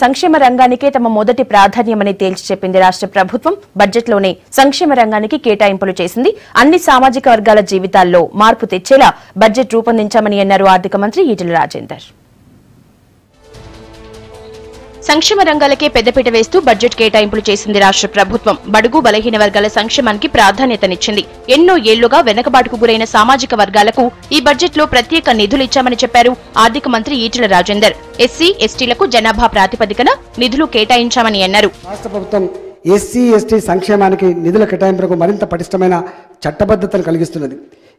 సంక్షేమ రంగానికే తమ మొదటి ప్రాధాన్యమని తేల్చి చెప్పింది రాష్ట్ర ప్రభుత్వం. బడ్జెట్లోనే సంక్షేమ రంగానికి కేటాయింపులు చేసింది. అన్ని సామాజిక వర్గాల జీవితాల్లో మార్పు తెచ్చేలా బడ్జెట్ రూపొందించామని అన్నారు ఆర్థిక మంత్రి ఈటెల రాజేందర్. సంక్షేమ రంగాలకే పెద్దపీట వేస్తూ బడ్జెట్ కేటాయింపులు చేసింది రాష్ట్ర ప్రభుత్వం. బడుగు బలహీన వర్గాల సంక్షేమానికి ప్రాధాన్యతనిచ్చింది. ఎన్నో ఏళ్లుగా వెనకబాటుకు గురైన సామాజిక వర్గాలకు ఈ బడ్జెట్లో ప్రత్యేక నిధులు ఇచ్చామని చెప్పారు ఆర్థిక మంత్రి ఈటెల రాజేందర్. ఎస్సీ ఎస్టీలకు జనాభా ప్రాతిపదికన నిధులు కేటాయించామని అన్నారు. రాష్ట్ర ప్రభుత్వం ఎస్సీ ఎస్టీ సంక్షేమానికి నిధుల కేటాయింపులకు మరింత పటిష్టమైన చట్టబద్ధతను కలిగిస్తున్నది.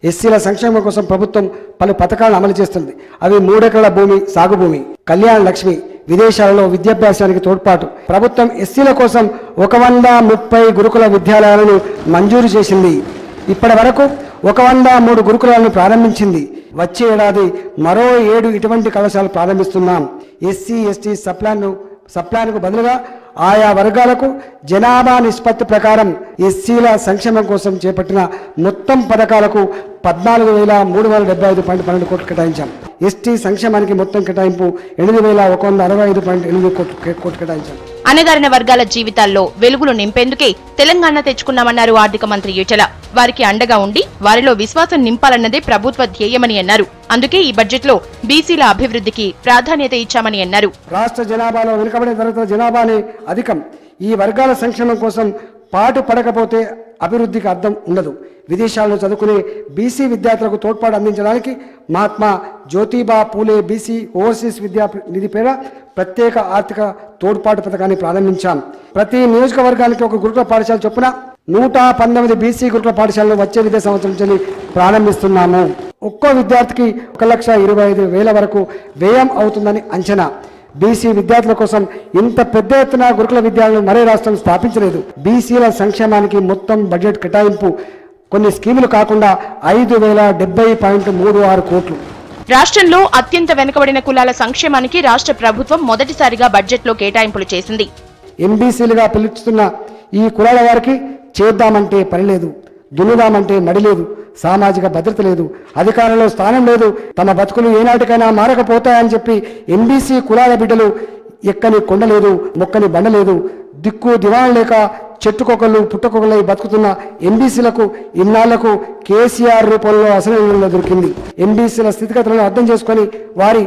ఎస్సీల సంక్షేమం కోసం ప్రభుత్వం పలు పథకాలను అమలు చేస్తుంది. అవి 3 ఎకరాల భూమి సాగు భూమి, కళ్యాణ లక్ష్మి, విదేశాలలో విద్యాభ్యాసానికి తోడ్పాటు. ప్రభుత్వం ఎస్సీల కోసం 130 గురుకుల విద్యాలయాలను మంజూరు చేసింది. ఇప్పటి వరకు 103 గురుకులాలను ప్రారంభించింది. వచ్చే ఏడాది మరో 7 ఇటువంటి కళాశాలలు ప్రారంభిస్తున్నాం. ఎస్సీ ఎస్టీ సప్లాన్కు బదులుగా ఆయా వర్గాలకు జనాభా నిష్పత్తి ప్రకారం ఎస్సీల సంక్షేమం కోసం చేపట్టిన మొత్తం పథకాలకు 14,375.12 కోట్లు కేటాయించాం. ఎస్టీ సంక్షేమానికి మొత్తం కేటాయింపు 8,165.8 కోట్లు కేటాయించాం. అణగారిన వర్గాల జీవితాల్లో వెలుగులు నింపేందుకే తెలంగాణ తెచ్చుకున్నామన్నారు ఆర్థిక మంత్రి ఈటెల. వారికి అండగా ఉండి వారిలో విశ్వాసం నింపాలన్నదే ప్రభుత్వ ధ్యేయమని అన్నారు. అందుకే ఈ బడ్జెట్లో బీసీల అభివృద్ధికి ప్రాధాన్యత ఇచ్చామని అన్నారు. రాష్ట్ర జనాభాలో వెనుకబడిన తరగతుల జనాభానే అధికం. ఈ వర్గాల సంక్షేమం కోసం పాటు పడకపోతే అభివృద్ధికి అర్థం ఉండదు. విదేశాల్లో చదువుకునే బీసీ విద్యార్థులకు తోడ్పాటు అందించడానికి మహాత్మా జ్యోతిబా పూలే బీసీ ఓవర్సీస్ విద్యా నిధి పేర ప్రత్యేక ఆర్థిక తోడ్పాటు పథకాన్ని ప్రారంభించాం. ప్రతి నియోజకవర్గానికి ఒక గురుకుల పాఠశాల చొప్పున 119 బీసీ గురుకుల పాఠశాలను వచ్చే విద్యా సంవత్సరం నుంచి ప్రారంభిస్తున్నాము. ఒక్కో విద్యార్థికి 1,25,000 వరకు వ్యయం అవుతుందని అంచనా. బీసీ విద్యార్థుల కోసం ఇంత పెద్ద ఎత్తున గురుకుల విద్యాలయాలను మరే రాష్ట్రం స్థాపించలేదు. బీసీల సంక్షేమానికి మొత్తం బడ్జెట్ కేటాయింపు కొన్ని స్కీములు కాకుండా 5,070.36 కోట్లు. రాష్ట్రంలో అత్యంత వెనుకబడిన కులాల సంక్షేమానికి రాష్ట్ర ప్రభుత్వం మొదటిసారిగా బడ్జెట్లో కేటాయింపులు చేసింది. ఎంబీసీలుగా పిలుస్తున్న ఈ కులాల వారికి చేద్దామంటే పని లేదు, దున్నుదామంటే మడి లేదు, సామాజిక భద్రత లేదు, అధికారంలో స్థానం లేదు. తమ బతుకులు ఏనాటికైనా మారకపోతాయని చెప్పి ఎంబీసీ కులాల బిడ్డలు ఎక్కని కొండలేదు, మొక్కని బండలేదు, దిక్కు దివాణం లేక చెట్టుకొకళ్ళు పుట్టకొకళ్ళై బతుకుతున్న ఎంబీసీలకు ఇన్నాళ్లకు కేసీఆర్ రూపంలో అసలు దొరికింది. ఎంబీసీల స్థితిగతులను అర్థం చేసుకొని వారి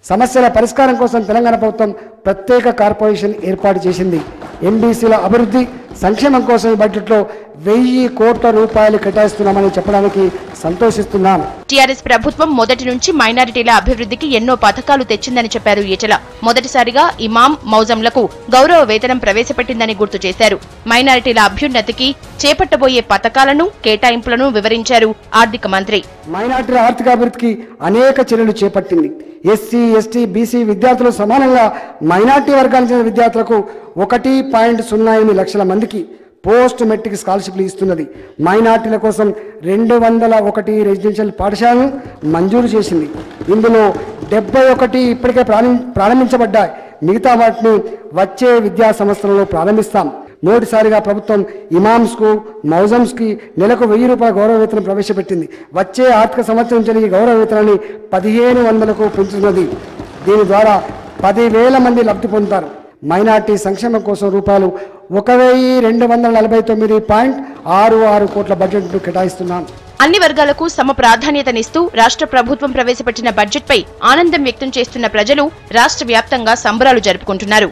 సమస్యల పరిష్కారం కోసం తెలంగాణ ప్రభుత్వం ప్రత్యేక కార్పొరేషన్ ఏర్పాటు చేసింది. ఎంబీసీల అభివృద్ధి సంక్షేమం కోసం ఈ బడ్జెట్లో 1,000 కోట్ల రూపాయలు కేటాయిస్తున్నామని చెప్పడానికి సంతోషిస్తున్నాం. టీఆర్ఎస్ ప్రభుత్వం మొదటి నుంచి మైనారిటీల అభివృద్ధికి ఎన్నో పథకాలు తెచ్చిందని చెప్పారు ఈటెల. మొదటిసారిగా ఇమాం మౌజంలకు గౌరవ వేతనం ప్రవేశపెట్టిందని గుర్తు చేశారు. మైనారిటీల అభ్యున్నతికి చేపట్టబోయే పథకాలను కేటాయింపులను వివరించారు ఆర్థిక మంత్రి. మైనారిటీల ఆర్థిక అభివృద్ధికి అనేక చర్యలు చేపట్టింది. ఎస్సీ ఎస్టీ బీసీ విద్యార్థులు సమానంగా మైనారిటీ వర్గానికి చెందిన విద్యార్థులకు 1.08 లక్షల మందికి పోస్ట్ మెట్రిక్ స్కాలర్షిప్లు ఇస్తున్నది. మైనార్టీల కోసం 201 రెసిడెన్షియల్ పాఠశాలను మంజూరు చేసింది. ఇందులో 71 ఇప్పటికే ప్రారంభించబడ్డాయి. మిగతా వాటిని వచ్చే విద్యా సంవత్సరంలో ప్రారంభిస్తాం. మొదటిసారిగా ప్రభుత్వం ఇమామ్స్కు మౌజమ్స్కి నెలకు 1,000 రూపాయల గౌరవ వేతనం ప్రవేశపెట్టింది. వచ్చే ఆర్థిక సంవత్సరం నుంచి ఈ గౌరవ వేతనాన్ని 1,500కు పెంచుతున్నది. దీని ద్వారా 10,000 మంది లబ్ధి పొందుతారు. మైనార్టీ సంక్షేమం కోసం రూపాయలు 1,249.66 కోట్ల బడ్జెట్ను కేటాయిస్తున్నాం. అన్ని వర్గాలకు సమ ప్రాధాన్యతనిస్తూ రాష్ట్ర ప్రభుత్వం ప్రవేశపెట్టిన బడ్జెట్పై ఆనందం వ్యక్తం చేస్తున్న ప్రజలు రాష్ట్ర వ్యాప్తంగా సంబరాలు జరుపుకుంటున్నారు.